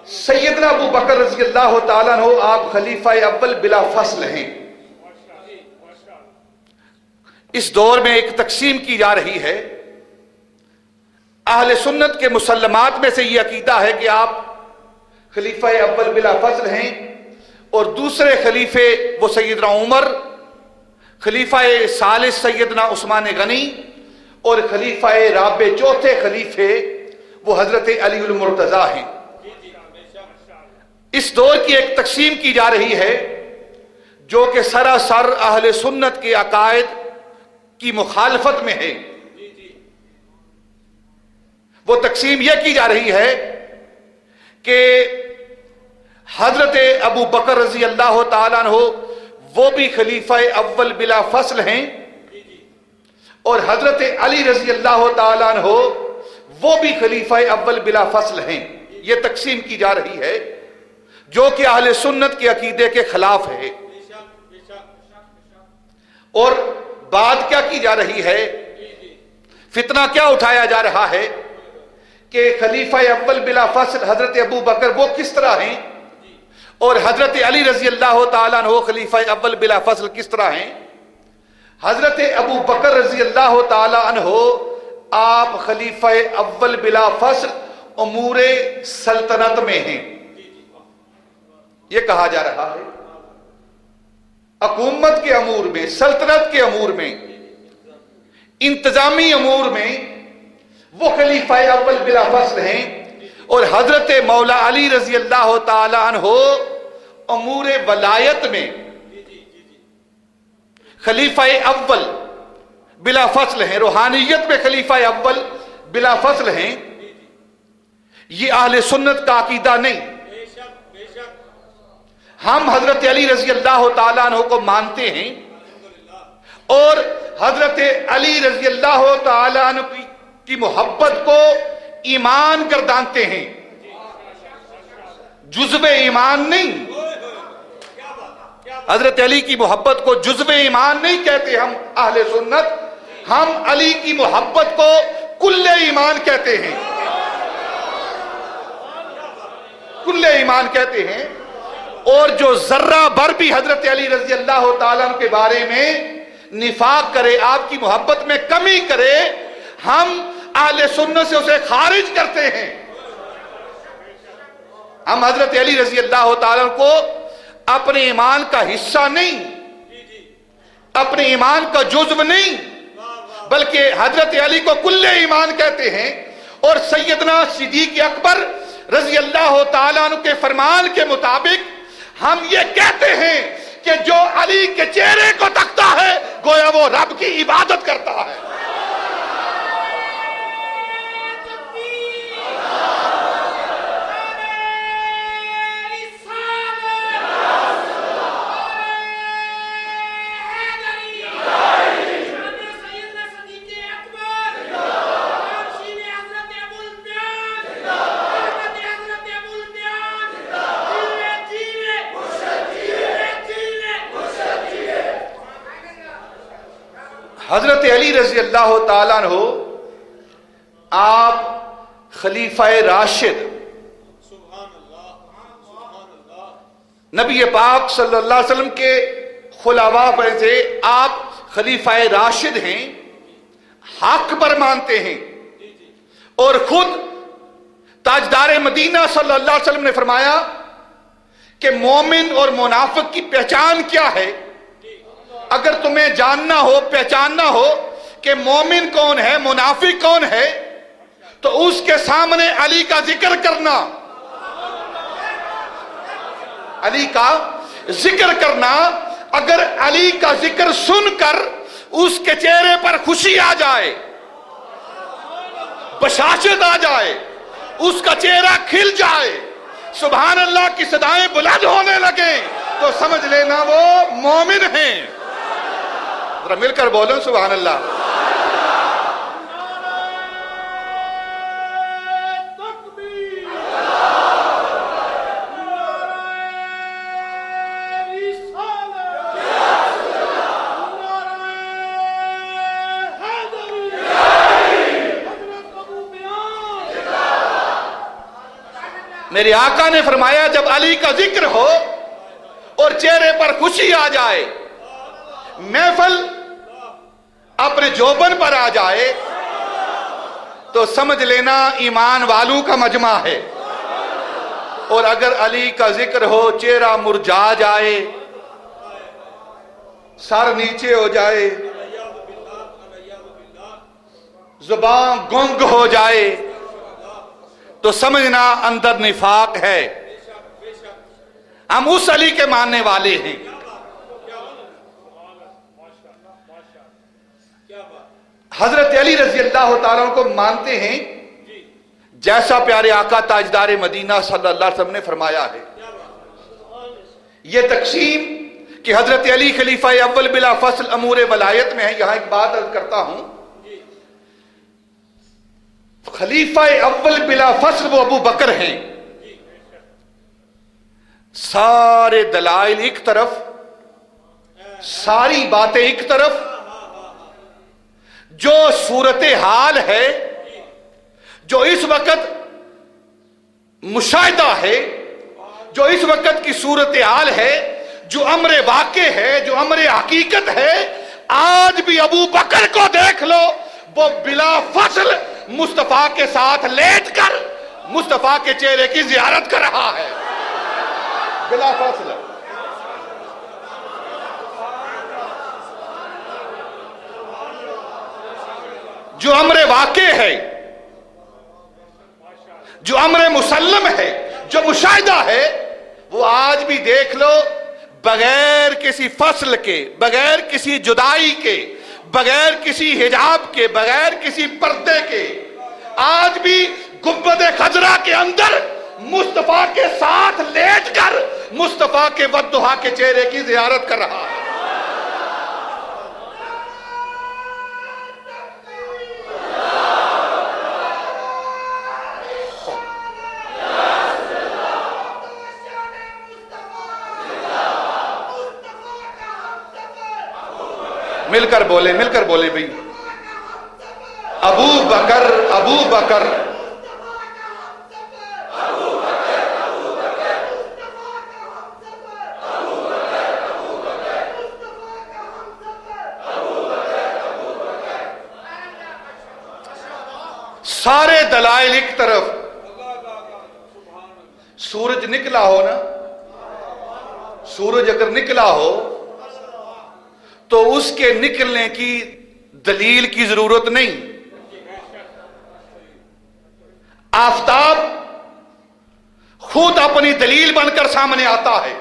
سیدنا ابو بکر رضی اللہ تعالیٰ عنہ آپ خلیفہ اول بلا فصل ہیں. اس دور میں ایک تقسیم کی جا رہی ہے. اہل سنت کے مسلمات میں سے یہ عقیدہ ہے کہ آپ خلیفہ اول بلا فصل ہیں، اور دوسرے خلیفے وہ سیدنا عمر، خلیفہ ثالث سیدنا عثمان غنی، اور خلیفہ رابع چوتھے خلیفے وہ حضرت علی المرتضیٰ ہیں. اس دور کی ایک تقسیم کی جا رہی ہے جو کہ سراسر اہل سنت کے عقائد کی مخالفت میں ہے. وہ تقسیم یہ کی جا رہی ہے کہ حضرت ابو بکر رضی اللہ تعالیٰ عنہ وہ بھی خلیفہ اول بلا فصل ہیں، اور حضرت علی رضی اللہ تعالیٰ عنہ وہ بھی خلیفہ اول بلا فصل ہیں. یہ تقسیم کی جا رہی ہے جو کہ اہل سنت کے عقیدے کے خلاف ہے. اور بات کیا کی جا رہی ہے، فتنہ کیا اٹھایا جا رہا ہے کہ خلیفہ اول بلا فصل حضرت ابو بکر وہ کس طرح ہیں، اور حضرت علی رضی اللہ تعالیٰ عنہ خلیفہ اول بلا فصل کس طرح ہیں. حضرت ابو بکر رضی اللہ تعالیٰ عنہ آپ خلیفہ اول بلا فصل امور سلطنت میں ہیں. یہ کہا جا رہا ہے حکومت کے امور میں، سلطنت کے امور میں، انتظامی امور میں وہ خلیفہ اول بلا فصل ہیں، اور حضرت مولا علی رضی اللہ تعالی عنہ امور ولایت میں خلیفہ اول بلا فصل ہیں، روحانیت میں خلیفہ اول بلا فصل ہیں. یہ اہل سنت کا عقیدہ نہیں. ہم حضرت علی رضی اللہ تعالیٰ عنہ کو مانتے ہیں اور حضرت علی رضی اللہ تعالیٰ عنہ کی محبت کو ایمان گردانتے ہیں، جزو ایمان نہیں. حضرت علی کی محبت کو جزو ایمان نہیں کہتے ہم اہل سنت، ہم علی کی محبت کو کل ایمان کہتے ہیں، کل ایمان کہتے ہیں. اور جو ذرہ بھر بھی حضرت علی رضی اللہ تعالیٰ عنہ کے بارے میں نفاق کرے، آپ کی محبت میں کمی کرے، ہم اہل سنت سے اسے خارج کرتے ہیں. ہم حضرت علی رضی اللہ تعالیٰ عنہ کو اپنے ایمان کا حصہ نہیں، اپنے ایمان کا جزو نہیں، بلکہ حضرت علی کو کل ایمان کہتے ہیں. اور سیدنا صدیق اکبر رضی اللہ تعالیٰ عنہ کے فرمان کے مطابق ہم یہ کہتے ہیں کہ جو علی کے چہرے کو تکتا ہے گویا وہ رب کی عبادت کرتا ہے. حضرت علی رضی اللہ تعالیٰ عنہ آپ خلیفہ راشد، نبی پاک صلی اللہ علیہ وسلم کے خلفاء میں سے آپ خلیفہ راشد ہیں، حق پر مانتے ہیں. اور خود تاجدار مدینہ صلی اللہ علیہ وسلم نے فرمایا کہ مومن اور منافق کی پہچان کیا ہے. اگر تمہیں جاننا ہو، پہچاننا ہو کہ مومن کون ہے، منافق کون ہے، تو اس کے سامنے علی کا ذکر کرنا، علی کا ذکر کرنا. اگر علی کا ذکر سن کر اس کے چہرے پر خوشی آ جائے، بشاشت آ جائے، اس کا چہرہ کھل جائے، سبحان اللہ کی صدائیں بلند ہونے لگیں، تو سمجھ لینا وہ مومن ہیں. ذرا مل کر بولیں سبحان اللہ. میرے آقا نے فرمایا جب علی کا ذکر ہو اور چہرے پر خوشی آ جائے، محفل اپنے جوبن پر آ جائے، تو سمجھ لینا ایمان والوں کا مجمع ہے۔ اور اگر علی کا ذکر ہو، چہرہ مرجھا جائے، سر نیچے ہو جائے، زبان گنگ ہو جائے، تو سمجھنا اندر نفاق ہے۔ ہم اس علی کے ماننے والے ہیں۔ حضرت علی رضی اللہ تعالیٰ کو مانتے ہیں جیسا پیارے آقا تاجدار مدینہ صلی اللہ علیہ وسلم نے فرمایا ہے۔ یہ تقسیم کہ حضرت علی خلیفہ اول بلا فصل امور ولایت میں ہے۔ یہاں ایک بات عرض کرتا ہوں، خلیفہ اول بلا فصل وہ ابو بکر ہیں۔ سارے دلائل ایک طرف، ساری باتیں ایک طرف، جو صورتحال ہے، جو اس وقت مشاہدہ ہے، جو اس وقت کی صورتحال ہے، جو امر واقع ہے، جو امر حقیقت ہے، آج بھی ابو بکر کو دیکھ لو، وہ بلا فصل مصطفیٰ کے ساتھ لیٹ کر مصطفیٰ کے چہرے کی زیارت کر رہا ہے، بلا فصل۔ جو امر واقع ہے، جو امر مسلم ہے، جو مشاہدہ ہے، وہ آج بھی دیکھ لو، بغیر کسی فصل کے، بغیر کسی جدائی کے، بغیر کسی حجاب کے، بغیر کسی پردے کے، آج بھی گنبد خضرا کے اندر مصطفیٰ کے ساتھ لیٹ کر مصطفیٰ کے والضحیٰ کے چہرے کی زیارت کر رہا ہے۔ مل کر بولے بھئی، ابو بکر، ابو بکر، سارے دلائل ایک طرف۔ سورج نکلا ہو نا، سورج اگر نکلا ہو تو اس کے نکلنے کی دلیل کی ضرورت نہیں۔ آفتاب خود اپنی دلیل بن کر سامنے آتا ہے۔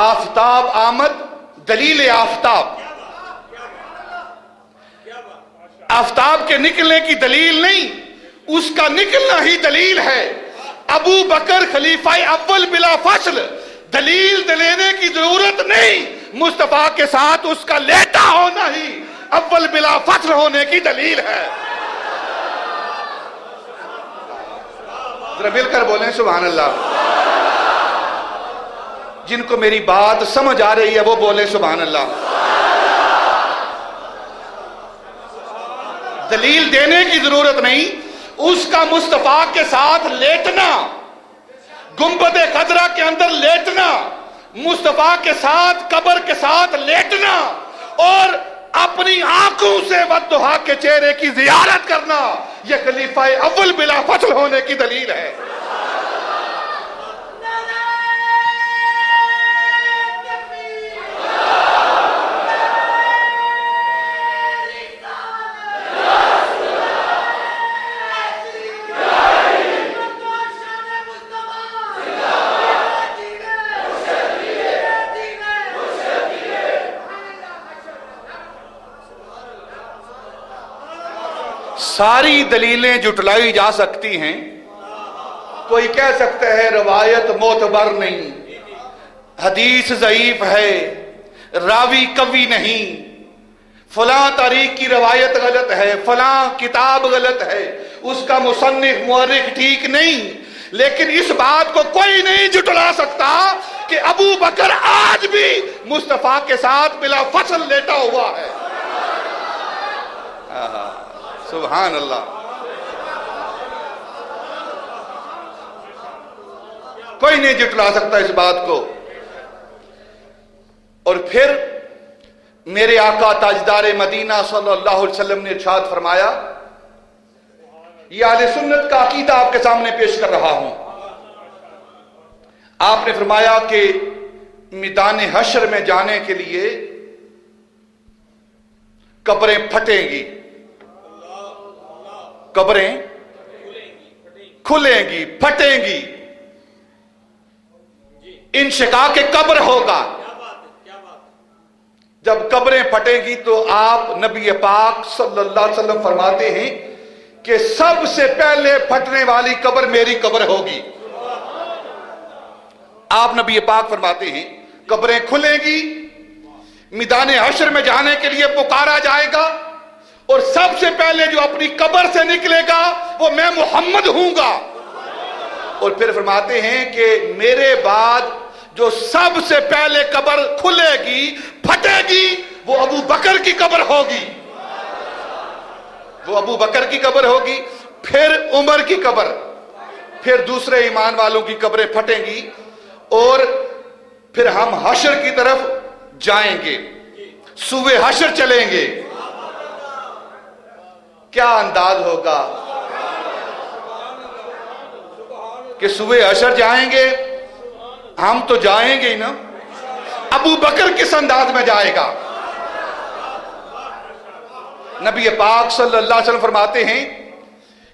آفتاب آمد، دلیل آفتاب۔ آفتاب کے نکلنے کی دلیل نہیں، اس کا نکلنا ہی دلیل ہے۔ ابو بکر خلیفہ اول بلا فصل، دلیل دینے کی ضرورت نہیں، مصطفیٰ کے ساتھ اس کا لیٹا ہونا ہی اول بلا فصل ہونے کی دلیل ہے۔ ذرا مل کر بولیں سبحان اللہ۔ جن کو میری بات سمجھ آ رہی ہے وہ بولیں سبحان اللہ۔ دلیل دینے کی ضرورت نہیں، اس کا مصطفیٰ کے ساتھ لیٹنا، گنبد خضرا کے اندر لیٹنا، مصطفیٰ کے ساتھ قبر کے ساتھ لیٹنا، اور اپنی آنکھوں سے والضحیٰ کے چہرے کی زیارت کرنا، یہ خلیفہ اول بلا فصل ہونے کی دلیل ہے۔ ساری دلیلیں جھٹلائی جا سکتی ہیں، کوئی کہہ سکتا ہے روایت معتبر نہیں، حدیث ضعیف ہے، راوی قوی نہیں، فلاں تاریخ کی روایت غلط ہے، فلاں کتاب غلط ہے، اس کا مصنف مورخ ٹھیک نہیں، لیکن اس بات کو کوئی نہیں جھٹلا سکتا کہ ابو بکر آج بھی مصطفیٰ کے ساتھ بلا فصل لیٹا ہوا ہے۔ سبحان اللہ۔ کوئی نہیں جٹلا سکتا اس بات کو۔ اور پھر میرے آقا تاجدار مدینہ صلی اللہ علیہ وسلم نے ارشاد فرمایا، یہ اہل سنت کا عقیدہ آپ کے سامنے پیش کر رہا ہوں۔ آپ نے فرمایا کہ میدان حشر میں جانے کے لیے قبریں پھٹیں گی، قبریں کھلیں گی، پھٹیں گی، انشقاق قبر ہوگا۔ جب قبریں پھٹیں گی تو آپ نبی پاک صلی اللہ علیہ وسلم فرماتے ہیں کہ سب سے پہلے پھٹنے والی قبر میری قبر ہوگی۔ آپ نبی پاک فرماتے ہیں قبریں کھلیں گی، میدان حشر میں جانے کے لیے پکارا جائے گا، اور سب سے پہلے جو اپنی قبر سے نکلے گا وہ میں محمد ہوں گا۔ اور پھر فرماتے ہیں کہ میرے بعد جو سب سے پہلے قبر کھلے گی، پھٹے گی، وہ ابو بکر کی قبر ہوگی، وہ ابو بکر کی قبر ہوگی، پھر عمر کی قبر، پھر دوسرے ایمان والوں کی قبریں پھٹیں گی، اور پھر ہم حشر کی طرف جائیں گے، سوئے حشر چلیں گے۔ کیا انداز ہوگا کہ سوئے حشر جائیں گے، ہم تو جائیں گے ہی نا، ابو بکر کس انداز میں جائے گا؟ نبی پاک صلی اللہ علیہ وسلم فرماتے ہیں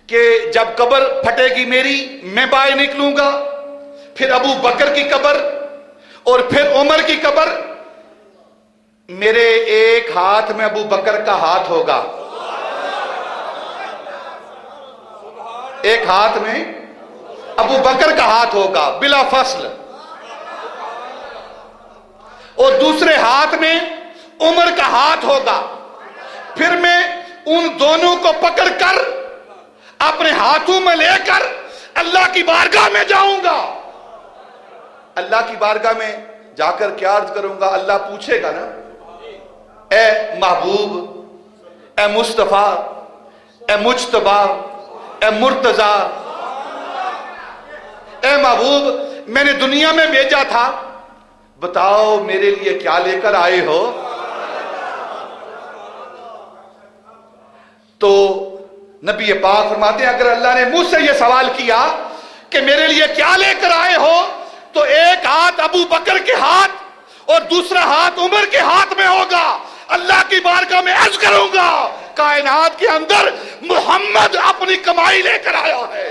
کہ جب قبر پھٹے گی میری، میں باہر نکلوں گا، پھر ابو بکر کی قبر اور پھر عمر کی قبر، میرے ایک ہاتھ میں ابو بکر کا ہاتھ ہوگا، ایک ہاتھ میں ابو بکر کا ہاتھ ہوگا بلا فصل، اور دوسرے ہاتھ میں عمر کا ہاتھ ہوگا۔ پھر میں ان دونوں کو پکڑ کر اپنے ہاتھوں میں لے کر اللہ کی بارگاہ میں جاؤں گا۔ اللہ کی بارگاہ میں جا کر کیا عرض کروں گا؟ اللہ پوچھے گا نا، اے محبوب، اے مصطفیٰ، اے مجتبی، اے مرتضی، اے محبوب، میں نے دنیا میں بھیجا تھا، بتاؤ میرے لیے کیا لے کر آئے ہو؟ تو نبی پاک فرماتے ہیں اگر اللہ نے مجھ سے یہ سوال کیا کہ میرے لیے کیا لے کر آئے ہو، تو ایک ہاتھ ابو بکر کے ہاتھ اور دوسرا ہاتھ عمر کے ہاتھ میں ہوگا۔ اللہ کی بارگاہ میں عرض کروں گا، کائنات کے اندر محمد اپنی کمائی لے کر آیا ہے۔